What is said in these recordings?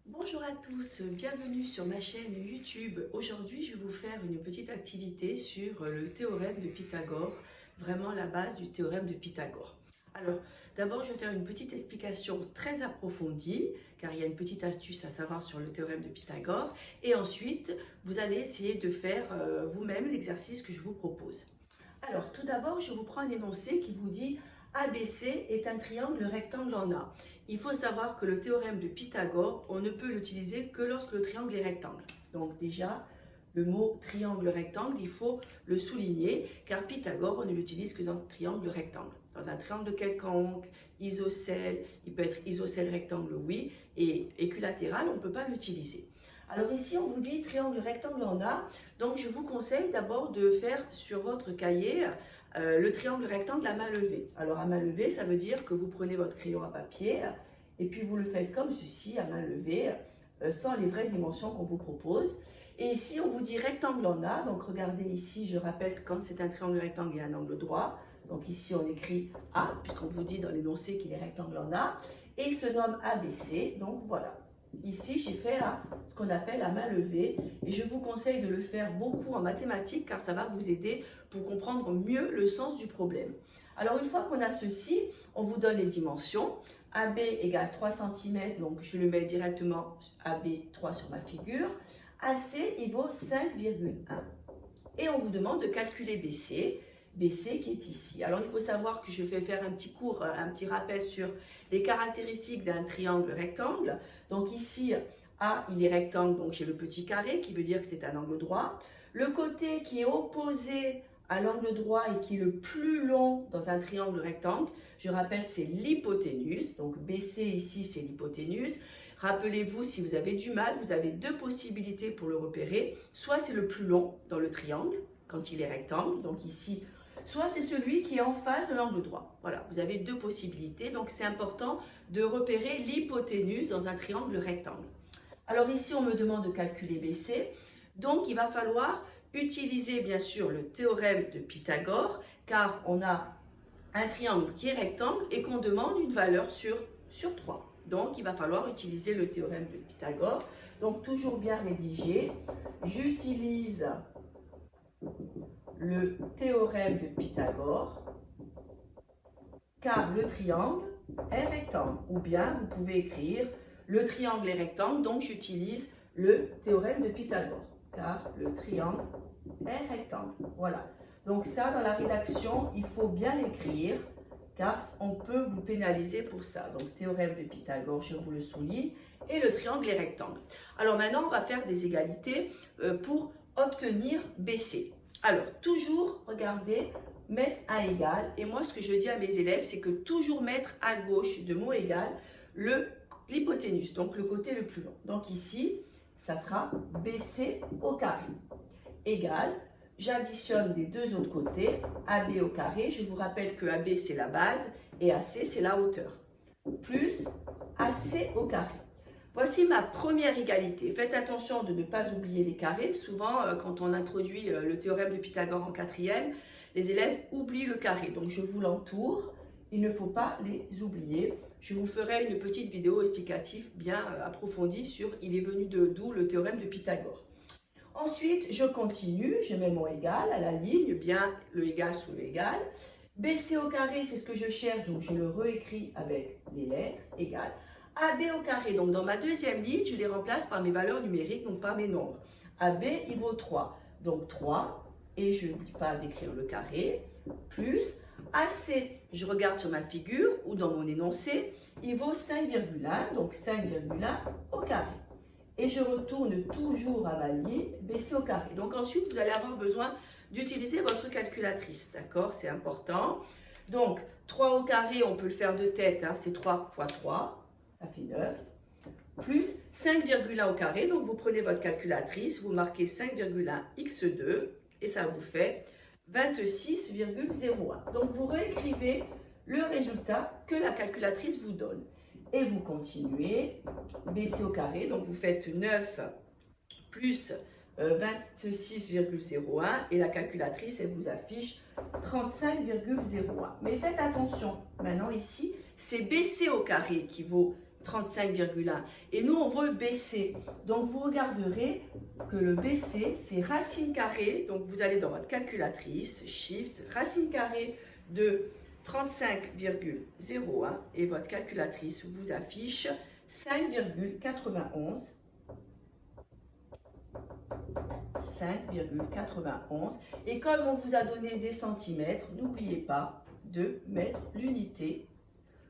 Bonjour à tous, bienvenue sur ma chaîne YouTube. Aujourd'hui, je vais vous faire une petite activité sur le théorème de Pythagore, vraiment la base du théorème de Pythagore. Alors, d'abord, je vais faire une petite explication très approfondie, car il y a une petite astuce à savoir sur le théorème de Pythagore. Et ensuite, vous allez essayer de faire vous-même l'exercice que je vous propose. Alors, tout d'abord, je vous prends un énoncé qui vous dit ABC est un triangle rectangle en A. Il faut savoir que le théorème de Pythagore, on ne peut l'utiliser que lorsque le triangle est rectangle. Donc déjà, le mot triangle rectangle, il faut le souligner, car Pythagore, on ne l'utilise que dans un triangle rectangle. Dans un triangle quelconque, isocèle, il peut être isocèle rectangle, oui, et équilatéral, on ne peut pas l'utiliser. Alors ici, on vous dit triangle rectangle en A, donc je vous conseille d'abord de faire sur votre cahier le triangle rectangle à main levée. Alors à main levée, ça veut dire que vous prenez votre crayon à papier et puis vous le faites comme ceci, à main levée, sans les vraies dimensions qu'on vous propose. Et ici, on vous dit rectangle en A, donc regardez ici, je rappelle que quand c'est un triangle rectangle, il y a un angle droit. Donc ici, on écrit A, puisqu'on vous dit dans l'énoncé qu'il est rectangle en A, et il se nomme ABC, donc voilà. Ici, j'ai fait ce qu'on appelle à main levée et je vous conseille de le faire beaucoup en mathématiques car ça va vous aider pour comprendre mieux le sens du problème. Alors, une fois qu'on a ceci, on vous donne les dimensions. AB égale 3 cm, donc je le mets directement AB 3 sur ma figure. AC, il vaut 5,1. Et on vous demande de calculer BC. BC qui est ici. Alors il faut savoir que je vais faire un petit cours, un petit rappel sur les caractéristiques d'un triangle rectangle. Donc ici, A, il est rectangle, donc j'ai le petit carré qui veut dire que c'est un angle droit. Le côté qui est opposé à l'angle droit et qui est le plus long dans un triangle rectangle, je rappelle, c'est l'hypoténuse. Donc BC ici, c'est l'hypoténuse. Rappelez-vous, si vous avez du mal, vous avez deux possibilités pour le repérer. Soit c'est le plus long dans le triangle, quand il est rectangle, donc ici, soit c'est celui qui est en face de l'angle droit. Voilà, vous avez deux possibilités, donc c'est important de repérer l'hypoténuse dans un triangle rectangle. Alors ici, on me demande de calculer BC, donc il va falloir utiliser bien sûr le théorème de Pythagore, car on a un triangle qui est rectangle et qu'on demande une valeur sur 3. Donc il va falloir utiliser le théorème de Pythagore. Donc toujours bien rédigé, j'utilise le théorème de Pythagore, car le triangle est rectangle. Ou bien vous pouvez écrire le triangle est rectangle, donc j'utilise le théorème de Pythagore, car le triangle est rectangle. Voilà. Donc ça, dans la rédaction, il faut bien l'écrire, car on peut vous pénaliser pour ça. Donc théorème de Pythagore, je vous le souligne, et le triangle est rectangle. Alors maintenant, on va faire des égalités pour obtenir BC. Alors, toujours, regardez, mettre à égal. Et moi, ce que je dis à mes élèves, c'est que toujours mettre à gauche de mot égal l'hypoténuse, donc le côté le plus long. Donc ici, ça sera BC au carré, égal, j'additionne les deux autres côtés, AB au carré, je vous rappelle que AB c'est la base et AC c'est la hauteur, plus AC au carré. Voici ma première égalité. Faites attention de ne pas oublier les carrés. Souvent, quand on introduit le théorème de Pythagore en quatrième, les élèves oublient le carré. Donc, je vous l'entoure. Il ne faut pas les oublier. Je vous ferai une petite vidéo explicative bien approfondie sur il est venu d'où le théorème de Pythagore. Ensuite, je continue. Je mets mon égal à la ligne, bien le égal sous le égal. BC au carré, c'est ce que je cherche, donc je le réécris avec les lettres, égal. AB au carré, donc dans ma deuxième ligne, je les remplace par mes valeurs numériques, donc par mes nombres. AB, il vaut 3, donc 3, et je n'oublie pas d'écrire le carré, plus AC, je regarde sur ma figure ou dans mon énoncé, il vaut 5,1, donc 5,1 au carré. Et je retourne toujours à ma ligne, BC au carré. Donc ensuite, vous allez avoir besoin d'utiliser votre calculatrice, d'accord? C'est important. Donc, 3 au carré, on peut le faire de tête, hein, c'est 3 fois 3. Ça fait 9, plus 5,1 au carré. Donc, vous prenez votre calculatrice, vous marquez 5,1 x2 et ça vous fait 26,01. Donc, vous réécrivez le résultat que la calculatrice vous donne. Et vous continuez, BC au carré, donc vous faites 9 plus 26,01 et la calculatrice, elle vous affiche 35,01. Mais faites attention, maintenant ici, c'est BC au carré qui vaut 35,1. Et nous, on veut BC. Donc, vous regarderez que le BC, c'est racine carrée. Donc, vous allez dans votre calculatrice, Shift, racine carrée de 35,01 et votre calculatrice vous affiche 5,91. 5,91. Et comme on vous a donné des centimètres, n'oubliez pas de mettre l'unité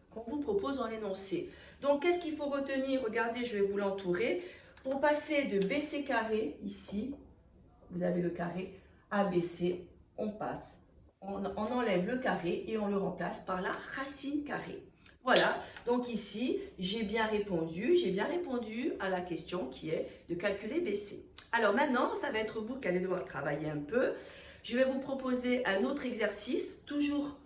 qu'on vous propose en énoncé. Donc, qu'est-ce qu'il faut retenir? Regardez, je vais vous l'entourer. Pour passer de BC carré, ici, vous avez le carré, à BC, on passe. On enlève le carré et on le remplace par la racine carrée. Voilà, donc ici, j'ai bien répondu à la question qui est de calculer BC. Alors maintenant, ça va être vous qui allez devoir travailler un peu. Je vais vous proposer un autre exercice, toujours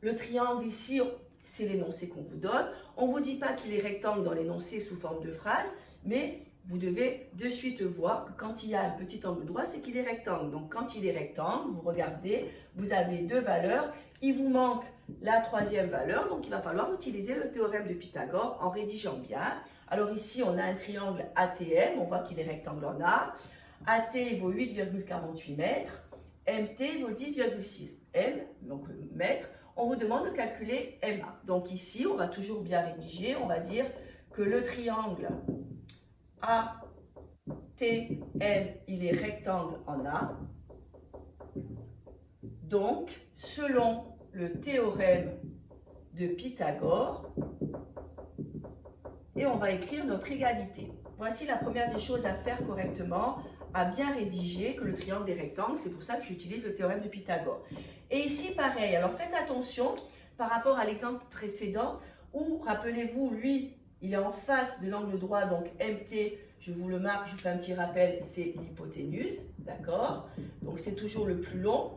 le triangle ici, c'est l'énoncé qu'on vous donne. On ne vous dit pas qu'il est rectangle dans l'énoncé sous forme de phrase, mais vous devez de suite voir que quand il y a un petit angle droit, c'est qu'il est rectangle. Donc quand il est rectangle, vous regardez, vous avez deux valeurs, il vous manque la troisième valeur, donc il va falloir utiliser le théorème de Pythagore en rédigeant bien. Alors ici, on a un triangle ATM, on voit qu'il est rectangle en A. AT vaut 8,48 mètres, MT vaut 10,6 M, donc mètres. On vous demande de calculer MA. Donc ici, on va toujours bien rédiger, on va dire que le triangle ATM, il est rectangle en A. Donc, selon le théorème de Pythagore, et on va écrire notre égalité. Voici la première des choses à faire correctement, à bien rédiger que le triangle est rectangle. C'est pour ça que j'utilise le théorème de Pythagore. Et ici, pareil. Alors, faites attention par rapport à l'exemple précédent où, rappelez-vous, lui, il est en face de l'angle droit, donc MT, je vous le marque, je vous fais un petit rappel, c'est l'hypoténuse, d'accord? Donc, c'est toujours le plus long.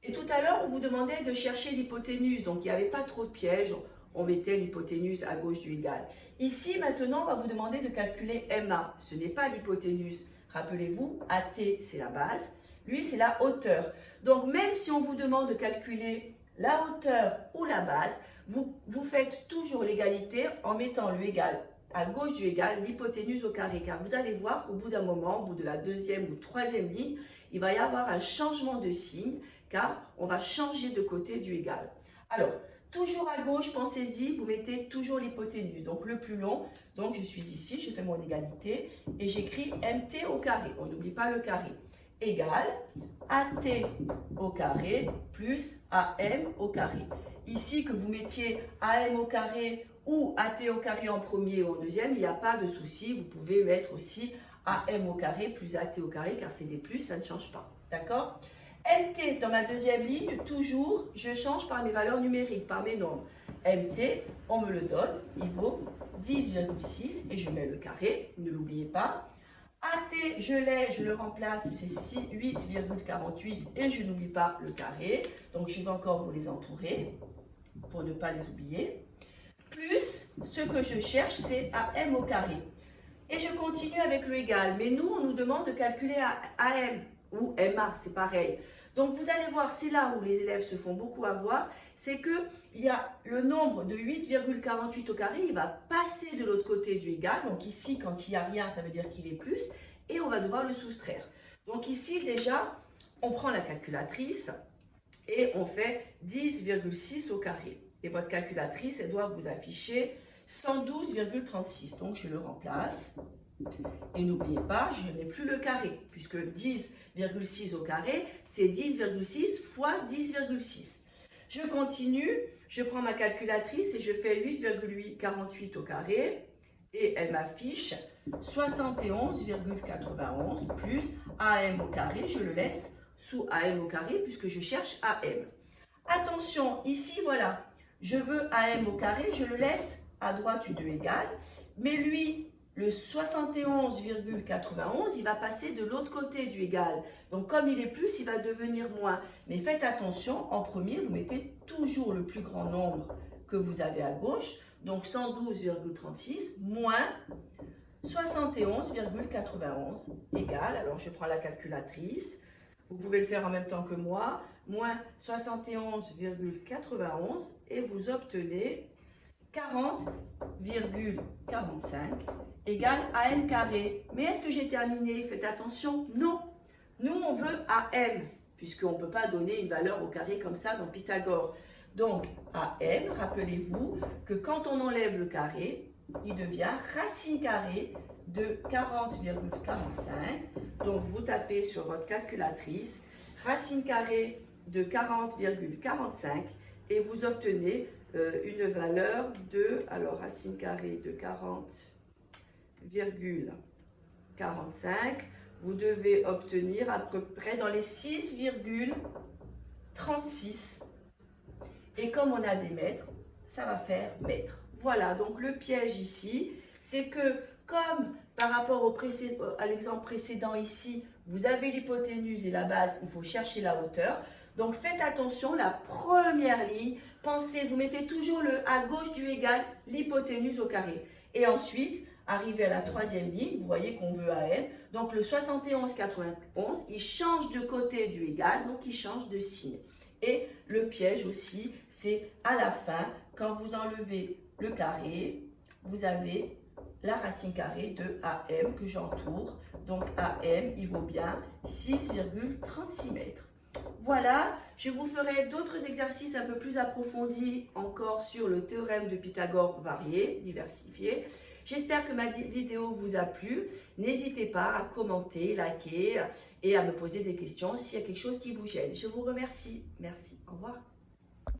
Et tout à l'heure, on vous demandait de chercher l'hypoténuse, donc il n'y avait pas trop de pièges, on mettait l'hypoténuse à gauche du égal. Ici, maintenant, on va vous demander de calculer MA, ce n'est pas l'hypoténuse. Rappelez-vous, AT, c'est la base, lui, c'est la hauteur. Donc, même si on vous demande de calculer la hauteur ou la base, vous faites toujours l'égalité en mettant le égal à gauche du égal, l'hypoténuse au carré, car vous allez voir qu'au bout d'un moment, au bout de la deuxième ou troisième ligne, il va y avoir un changement de signe, car on va changer de côté du égal. Alors, toujours à gauche, pensez-y, vous mettez toujours l'hypoténuse, donc le plus long. Donc, je suis ici, je fais mon égalité et j'écris MT au carré. On n'oublie pas le carré. Égale AT au carré plus AM au carré. Ici, que vous mettiez AM au carré ou AT au carré en premier ou en deuxième, il n'y a pas de souci. Vous pouvez mettre aussi AM au carré plus AT au carré, car c'est des plus, ça ne change pas. D'accord ? MT, dans ma deuxième ligne, toujours, je change par mes valeurs numériques, par mes nombres. MT, on me le donne, il vaut 10,6 et je mets le carré, ne l'oubliez pas. AT, je le remplace, c'est 8,48 et je n'oublie pas le carré. Donc, je vais encore vous les entourer pour ne pas les oublier. Plus, ce que je cherche, c'est AM au carré. Et je continue avec le égal. Mais nous, on nous demande de calculer AM ou MA, c'est pareil. Donc, vous allez voir, c'est là où les élèves se font beaucoup avoir, c'est qu'il y a le nombre de 8,48 au carré, il va passer de l'autre côté du égal. Donc ici, quand il n'y a rien, ça veut dire qu'il est plus, et on va devoir le soustraire. Donc ici, déjà, on prend la calculatrice et on fait 10,6 au carré. Et votre calculatrice, elle doit vous afficher 112,36. Donc, je le remplace. Et n'oubliez pas, je n'ai plus le carré, puisque 10,6 au carré, c'est 10,6 fois 10,6. Je continue, je prends ma calculatrice et je fais 8,48 au carré, et elle m'affiche 71,91 plus AM au carré, je le laisse sous AM au carré, puisque je cherche AM. Attention, ici, voilà, je veux AM au carré, je le laisse à droite du égal, mais lui, le 71,91, il va passer de l'autre côté du égal. Donc, comme il est plus, il va devenir moins. Mais faites attention, en premier, vous mettez toujours le plus grand nombre que vous avez à gauche. Donc, 112,36 moins 71,91 égale, alors je prends la calculatrice, vous pouvez le faire en même temps que moi, moins 71,91 et vous obtenez 40,45 égale AM carré. Mais est-ce que j'ai terminé? Faites attention, non. Nous, on veut AM, puisqu'on ne peut pas donner une valeur au carré comme ça dans Pythagore. Donc, AM, rappelez-vous que quand on enlève le carré, il devient racine carrée de 40,45. Donc, vous tapez sur votre calculatrice racine carrée de 40,45 et vous obtenez une valeur de, alors racine carrée de 40,45, vous devez obtenir à peu près dans les 6,36. Et comme on a des mètres, ça va faire mètres. Voilà, donc le piège ici, c'est que comme par rapport à l'exemple précédent ici, vous avez l'hypoténuse et la base, il faut chercher la hauteur. Donc faites attention, la première ligne, pensez, vous mettez toujours à gauche du égal, l'hypoténuse au carré. Et ensuite, arrivé à la troisième ligne, vous voyez qu'on veut AM, donc le 71,91, il change de côté du égal, donc il change de signe. Et le piège aussi, c'est à la fin, quand vous enlevez le carré, vous avez la racine carrée de AM que j'entoure. Donc AM, il vaut bien 6,36 mètres. Voilà, je vous ferai d'autres exercices un peu plus approfondis encore sur le théorème de Pythagore varié, diversifié. J'espère que ma vidéo vous a plu. N'hésitez pas à commenter, liker et à me poser des questions s'il y a quelque chose qui vous gêne. Je vous remercie. Merci. Au revoir.